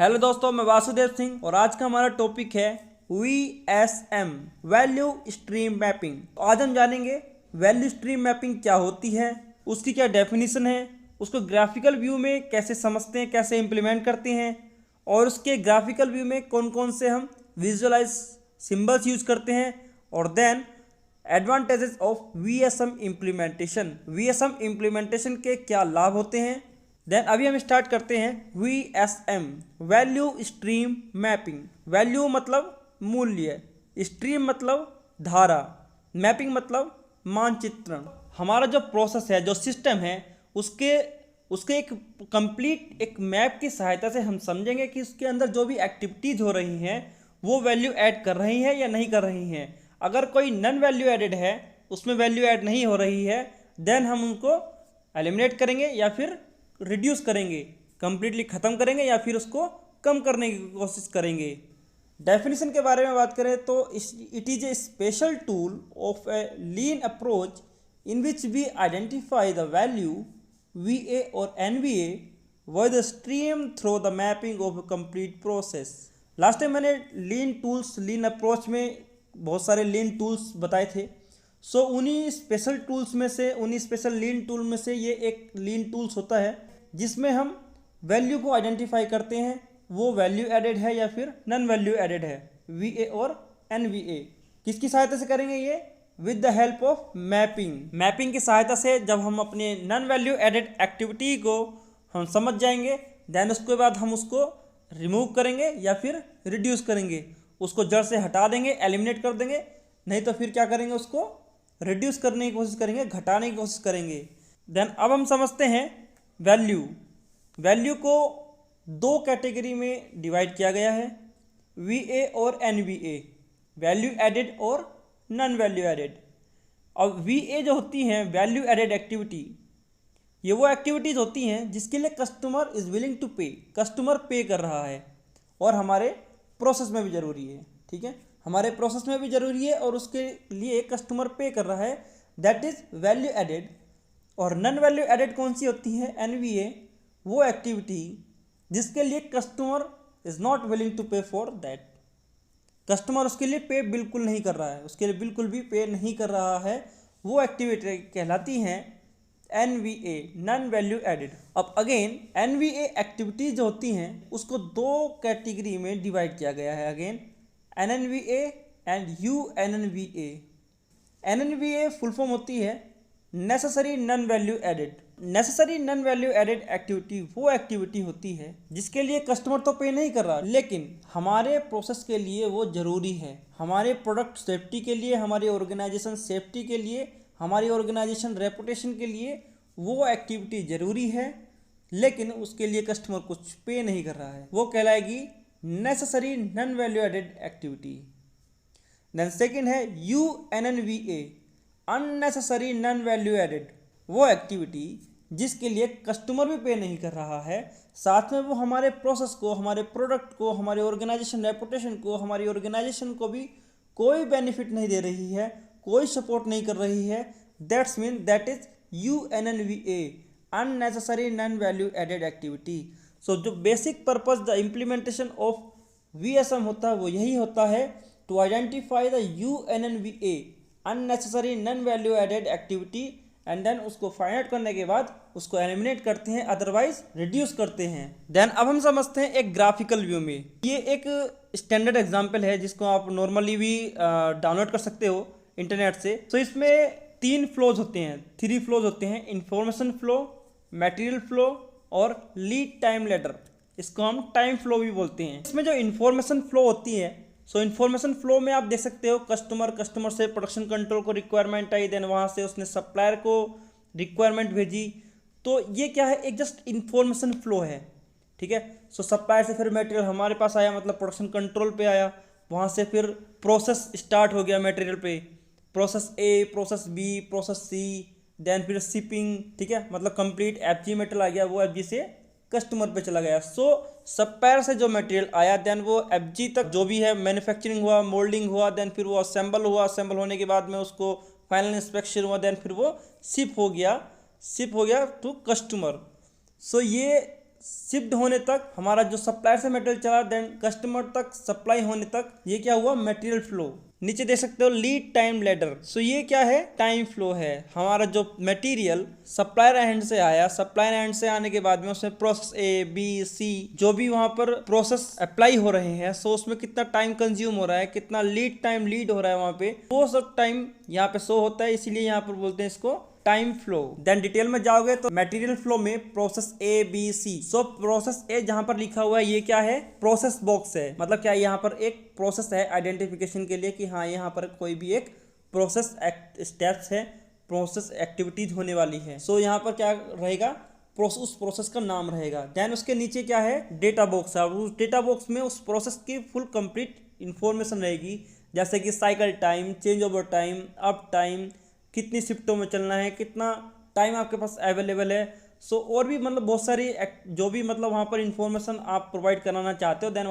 Hello दोस्तों, मैं वासुदेव सिंह और आज का हमारा टॉपिक है VSM वैल्यू स्ट्रीम मैपिंग। आज हम जानेंगे वैल्यू स्ट्रीम मैपिंग क्या होती है, उसकी क्या डेफिनेशन है, उसको ग्राफिकल व्यू में कैसे समझते हैं, कैसे इम्प्लीमेंट करते हैं और उसके ग्राफिकल व्यू में कौन कौन से हम विजुअलाइज सिंबल्स यूज करते हैं और then advantages of VSM implementation. VSM implementation के क्या लाभ होते हैं। देन अभी हम स्टार्ट करते हैं VSM value stream mapping. Value मतलब मूल्य, स्ट्रीम मतलब धारा, मैपिंग मतलब मानचित्रण। हमारा जो प्रोसेस है, जो सिस्टम है, उसके उसके एक कंप्लीट एक मैप की सहायता से हम समझेंगे कि उसके अंदर जो भी एक्टिविटीज़ हो रही हैं वो वैल्यू ऐड कर रही हैं या नहीं कर रही हैं। अगर कोई नन वैल्यू एडेड है, उसमें वैल्यू ऐड नहीं हो रही है, देन हम उनको एलिमिनेट करेंगे या फिर रिड्यूस करेंगे, कंप्लीटली ख़त्म करेंगे या फिर उसको कम करने की कोशिश करेंगे। डेफिनेशन के बारे में बात करें तो it is a special tool of a lean approach in which we identify the value VA और NVA with the stream through the mapping of a complete process। Last time मैंने लीन अप्रोच में बहुत सारे लीन टूल्स बताए थे। सो उन्हीं special tools में से, उन्हीं स्पेशल लीन टूल में से ये एक लीन टूल्स होता है जिसमें हम वैल्यू को आइडेंटिफाई करते हैं, वो वैल्यू एडेड है या फिर नन वैल्यू एडेड है, VA और NVA। किसकी सहायता से करेंगे ये? With the help of mapping. Mapping की सहायता से जब हम अपने नन वैल्यू एडेड एक्टिविटी को हम समझ जाएंगे, देन उसके बाद हम उसको रिमूव करेंगे या फिर रिड्यूस करेंगे, उसको जड़ से हटा देंगे, एलिमिनेट कर देंगे, नहीं तो फिर क्या करेंगे, उसको रिड्यूस करने की कोशिश करेंगे, घटाने की कोशिश करेंगे। देन अब हम समझते हैं वैल्यू। वैल्यू को दो कैटेगरी में डिवाइड किया गया है, VA और NVA, वैल्यू एडेड और नन वैल्यू एडेड। अब VA जो होती हैं वैल्यू एडेड एक्टिविटी, ये वो एक्टिविटीज़ होती हैं जिसके लिए कस्टमर इज़ विलिंग टू पे, कस्टमर पे कर रहा है और हमारे प्रोसेस में भी ज़रूरी है। ठीक है, हमारे प्रोसेस में भी ज़रूरी है और उसके लिए कस्टमर पे कर रहा है, दैट इज़ वैल्यू एडेड। और नन वैल्यू एडेड कौन सी होती है? NVA, वो एक्टिविटी जिसके लिए customer is not willing to pay for that, customer उसके लिए पे बिल्कुल नहीं कर रहा है, उसके लिए बिल्कुल भी पे नहीं कर रहा है, वो एक्टिविटी कहलाती हैं NVA, नन वैल्यू एडेड। अब अगेन NVA एक्टिविटीज जो होती हैं उसको दो कैटेगरी में डिवाइड किया गया है, again NNVA and UNNVA। NNVA full form होती है necessary non value added. Necessary non value added activity वो एक्टिविटी होती है जिसके लिए कस्टमर तो पे नहीं कर रहा, लेकिन हमारे प्रोसेस के लिए वो ज़रूरी है, हमारे प्रोडक्ट सेफ्टी के लिए, हमारी ऑर्गेनाइजेशन सेफ्टी के लिए, हमारी ऑर्गेनाइजेशन रेपुटेशन के लिए वो एक्टिविटी ज़रूरी है, लेकिन उसके लिए कस्टमर कुछ पे नहीं कर रहा है, वो कहलाएगी necessary non value added activity. Then second है UNNVA, unnecessary non value added, वो एक्टिविटी जिसके लिए कस्टमर भी पे नहीं कर रहा है, साथ में वो हमारे प्रोसेस को, हमारे प्रोडक्ट को, हमारे ऑर्गेनाइजेशन रेपुटेशन को, हमारी ऑर्गेनाइजेशन को भी कोई बेनिफिट नहीं दे रही है, कोई सपोर्ट नहीं कर रही है। That's mean that is UNNVA, unnecessary non value added activity. So जो basic purpose the implementation of VSM होता है वो यही होता है, to identify the UNNVA unnecessary non value added activity and then उसको फाइंड आउट करने के बाद उसको एलिमिनेट करते हैं, अदरवाइज रिड्यूस करते हैं। देन अब हम समझते हैं एक ग्राफिकल व्यू में। ये एक स्टैंडर्ड एग्जांपल है जिसको आप नॉर्मली भी डाउनलोड कर सकते हो इंटरनेट से। तो इसमें तीन फ्लोज होते हैं, 3 फ्लोज होते हैं, इंफॉर्मेशन फ्लो, मटेरियल फ्लो और लीड टाइम लेटर, इसको हम टाइम फ्लो भी बोलते हैं। इसमें जो इन्फॉर्मेशन फ्लो होती है, सो इन्फॉर्मेशन फ्लो में आप देख सकते हो कस्टमर से प्रोडक्शन कंट्रोल को रिक्वायरमेंट आई, देन वहाँ से उसने सप्लायर को रिक्वायरमेंट भेजी, तो ये क्या है, एक जस्ट इन्फॉर्मेशन फ्लो है। ठीक है, सो सप्लायर से फिर मटेरियल हमारे पास आया, मतलब प्रोडक्शन कंट्रोल पे आया, वहाँ से फिर प्रोसेस स्टार्ट हो गया मटेरियल पे, process A, process B, process C, then फिर शिपिंग। ठीक है, मतलब कंप्लीट FG मटेरियल आ गया, वो FG से कस्टमर पे चला गया। सो सप्लायर से जो मटेरियल आया, देन वो FG तक जो भी है मैन्युफैक्चरिंग हुआ, मोल्डिंग हुआ, देन फिर वो असेंबल हुआ, असेंबल होने के बाद में उसको फाइनल इंस्पेक्शन हुआ, देन फिर वो शिप हो गया टू कस्टमर। सो ये शिफ्ट होने तक, हमारा जो सप्लायर से मटेरियल चला, देन कस्टमर तक सप्लाई होने तक, ये क्या हुआ, मटेरियल फ्लो। नीचे देख सकते हो लीड टाइम लेडर। सो ये क्या है, टाइम फ्लो है। हमारा जो मटेरियल सप्लायर एंड से आया, सप्लायर एंड से आने के बाद में उसमें प्रोसेस ए बी सी जो भी वहां पर प्रोसेस अप्लाई हो रहे हैं, सो उसमें कितना टाइम कंज्यूम हो रहा है, कितना लीड टाइम लीड हो रहा है वहां पे, वो सब टाइम यहाँ पे शो होता है, इसीलिए यहाँ पर बोलते हैं इसको टाइम फ्लो। देन डिटेल में जाओगे तो मटेरियल फ्लो में process A B C. So process A जहां पर लिखा हुआ है ये क्या है, प्रोसेस बॉक्स है। मतलब क्या, यहाँ पर एक प्रोसेस है आइडेंटिफिकेशन के लिए कि हाँ यहाँ पर कोई भी एक प्रोसेस स्टेप्स है, प्रोसेस एक्टिविटीज होने वाली है। सो यहाँ पर क्या रहेगा, उस प्रोसेस का नाम रहेगा। देन उसके नीचे क्या है, डेटा बॉक्स है। उस डेटा बॉक्स में उस प्रोसेस की फुल कंप्लीट इंफॉर्मेशन रहेगी, जैसे कि cycle time, change over time, up time, कितनी शिफ्टों में चलना है, कितना टाइम आपके पास अवेलेबल है। सो और भी मतलब बहुत सारी जो भी मतलब वहाँ पर इंफॉर्मेशन आप प्रोवाइड कराना चाहते हो, देन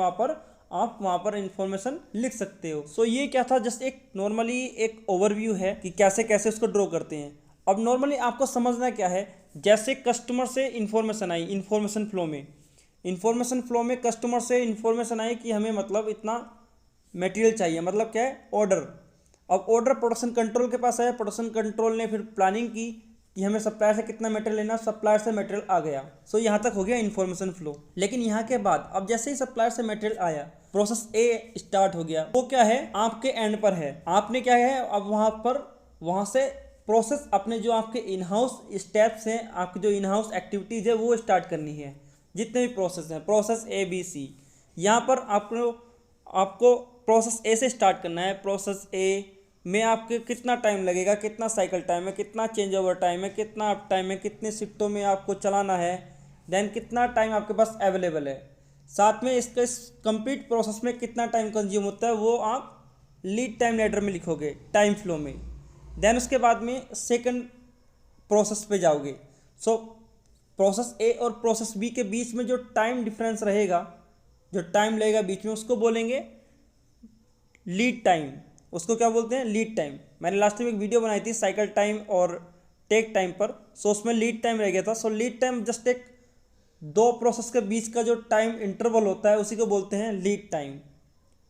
आप वहाँ पर इंफॉर्मेशन लिख सकते हो। सो ये क्या था, जस्ट एक नॉर्मली एक ओवरव्यू है कि कैसे कैसे उसको ड्रॉ करते हैं। अब नॉर्मली आपको समझना क्या है, जैसे कस्टमर से इंफॉर्मेशन आई, इंफॉर्मेशन फ्लो में कस्टमर से इंफॉर्मेशन आई कि हमें मतलब इतना मटेरियल चाहिए, मतलब क्या है, ऑर्डर। अब ऑर्डर प्रोडक्शन कंट्रोल के पास आया, प्रोडक्शन कंट्रोल ने फिर प्लानिंग की कि हमें सप्लायर से कितना मटेरियल लेना, सप्लायर से मटेरियल आ गया। सो यहाँ तक हो गया इन्फॉर्मेशन फ्लो। लेकिन यहाँ के बाद अब जैसे ही सप्लायर से मटेरियल आया, प्रोसेस ए स्टार्ट हो गया। वो क्या है, आपके एंड पर है। आपने क्या है, अब वहाँ से प्रोसेस अपने जो आपके इन हाउस स्टेप्स हैं, आपकी जो इन हाउस एक्टिविटीज़ है वो स्टार्ट करनी है। जितने भी प्रोसेस हैं, प्रोसेस ए बी सी, यहाँ पर आपको प्रोसेस ए से स्टार्ट करना है। प्रोसेस ए में आपके कितना टाइम लगेगा, कितना साइकिल टाइम है, कितना चेंज ओवर टाइम है, कितना अप टाइम है, कितने शिफ्टों में आपको चलाना है, देन कितना टाइम आपके पास अवेलेबल है, साथ में इसके कंप्लीट प्रोसेस में कितना टाइम कंज्यूम होता है, वो आप लीड टाइम लेटर में लिखोगे टाइम फ्लो में। देन उसके बाद में सेकंड प्रोसेस पे जाओगे। सो प्रोसेस ए और प्रोसेस बी के बीच में जो टाइम डिफरेंस रहेगा, जो टाइम लगेगा बीच में, उसको बोलेंगे लीड टाइम। उसको क्या बोलते हैं, लीड टाइम। मैंने लास्ट में एक वीडियो बनाई थी साइकिल टाइम और टेक टाइम पर, सो उसमें लीड टाइम रह गया था। सो लीड टाइम जस्ट एक दो प्रोसेस के बीच का जो टाइम इंटरवल होता है उसी को बोलते हैं लीड टाइम।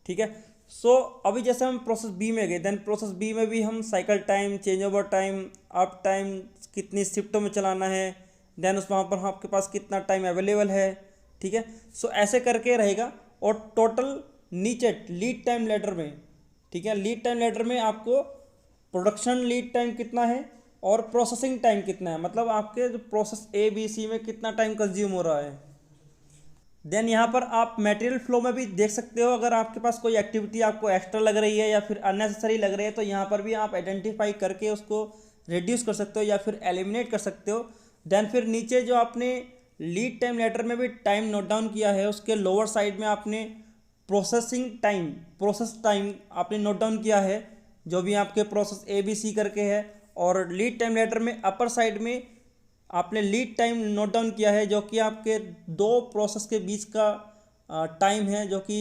ठीक है। सो अभी जैसे हम प्रोसेस बी में गए, देन प्रोसेस बी में भी हम cycle time, change over time, up time, कितनी शिफ्टों में चलाना है, देन उस वहाँ पर आपके पास कितना टाइम अवेलेबल है। ठीक है। सो ऐसे करके रहेगा। और टोटल नीचे लीड टाइम लेटर में, ठीक है, लीड टाइम लेटर में आपको प्रोडक्शन लीड टाइम कितना है और प्रोसेसिंग टाइम कितना है, मतलब आपके जो प्रोसेस ए बी सी में कितना टाइम कंज्यूम हो रहा है। देन यहाँ पर आप मटेरियल फ्लो में भी देख सकते हो, अगर आपके पास कोई एक्टिविटी आपको एक्स्ट्रा लग रही है या फिर अननेसेसरी लग रही है, तो यहाँ पर भी आप आइडेंटिफाई करके उसको रिड्यूस कर सकते हो या फिर एलिमिनेट कर सकते हो। देन फिर नीचे जो आपने लीड टाइम लेटर में भी टाइम नोट डाउन किया है, उसके लोअर साइड में आपने प्रोसेस टाइम आपने नोट डाउन किया है, जो भी आपके प्रोसेस ए बी सी करके है। और लीड टाइम लेटर में अपर साइड में आपने लीड टाइम नोट डाउन किया है, जो कि आपके दो प्रोसेस के बीच का टाइम है, जो कि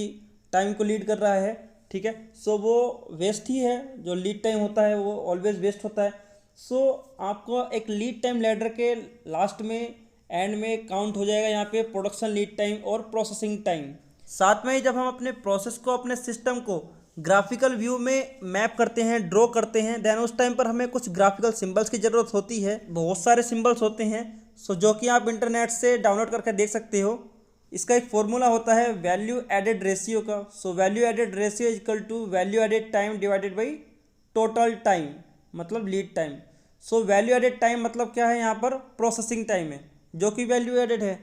टाइम को लीड कर रहा है। ठीक है। सो वो वेस्ट ही है, जो लीड टाइम होता है वो ऑलवेज वेस्ट होता है। सो आपको एक लीड टाइम लेटर के लास्ट में एंड में काउंट हो जाएगा यहाँ पे प्रोडक्शन लीड टाइम और प्रोसेसिंग टाइम। साथ में ही जब हम अपने प्रोसेस को, अपने सिस्टम को ग्राफिकल व्यू में मैप करते हैं, ड्रॉ करते हैं, देन उस टाइम पर हमें कुछ ग्राफिकल सिंबल्स की ज़रूरत होती है। बहुत सारे सिंबल्स होते हैं, सो जो कि आप इंटरनेट से डाउनलोड करके देख सकते हो। इसका एक फॉर्मूला होता है वैल्यू एडेड रेशियो का। So value added ratio equal to value added time divided by total time, मतलब lead time. So value added time मतलब क्या है, यहाँ पर प्रोसेसिंग टाइम है जो कि वैल्यू एडेड है,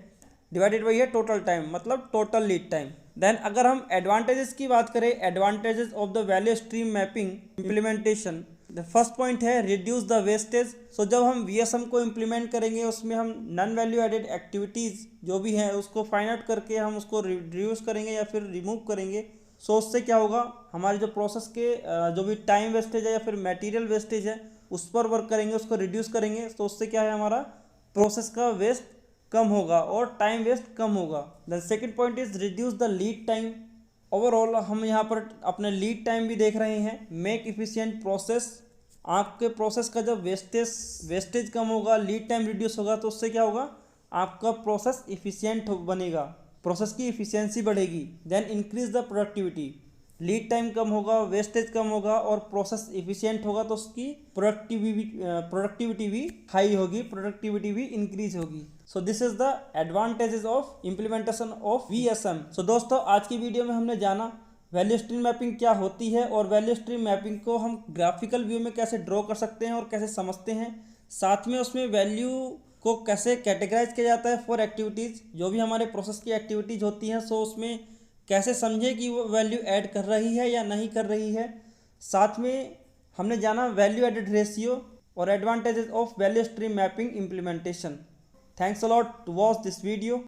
डिवाइडेड बाई है टोटल टाइम, मतलब टोटल लीड टाइम। देन अगर हम एडवांटेजेस की बात करें, advantages of the value stream mapping implementation, the first point है रिड्यूस द वेस्टेज। सो जब हम वीएसएम को इम्प्लीमेंट करेंगे, उसमें हम नॉन वैल्यू एडेड एक्टिविटीज़ जो भी हैं उसको फाइंड आउट करके हम उसको रिड्यूस करेंगे या फिर रिमूव करेंगे। सो उससे क्या होगा, हमारे जो प्रोसेस के जो भी टाइम वेस्टेज है या फिर मटेरियल वेस्टेज है उस पर वर्क करेंगे, उसको रिड्यूस करेंगे। तो उससे क्या है, हमारा प्रोसेस का वेस्ट कम होगा और टाइम वेस्ट कम होगा। The second point is reduce the lead time. Overall हम यहाँ पर अपने लीड टाइम भी देख रहे हैं। मेक इफिशिएंट प्रोसेस, आपके प्रोसेस का जब वेस्टेज कम होगा, लीड टाइम रिड्यूस होगा, तो उससे क्या होगा, आपका प्रोसेस इफ़िशियंट बनेगा, प्रोसेस की इफ़िशियंसी बढ़ेगी। Then increase the productivity, lead time कम होगा, वेस्टेज कम होगा और प्रोसेस इफ़िशियंट होगा तो उसकी प्रोडक्टिविटी भी हाई होगी, प्रोडक्टिविटी भी इंक्रीज होगी। So this is the advantages of implementation of VSM। सो दोस्तों, आज की वीडियो में हमने जाना वैल्यू स्ट्रीम मैपिंग क्या होती है और वैल्यू स्ट्रीम मैपिंग को हम ग्राफिकल व्यू में कैसे ड्रॉ कर सकते हैं और कैसे समझते हैं। साथ में उसमें वैल्यू को कैसे कैटेगराइज किया जाता है फॉर एक्टिविटीज़, जो भी हमारे प्रोसेस की एक्टिविटीज़ होती हैं, सो उसमें कैसे समझे कि वो वैल्यू ऐड कर रही है या नहीं कर रही है। साथ में हमने जाना वैल्यू एडेड रेशियो और advantages of value stream mapping implementation. Thanks a lot to watch this video.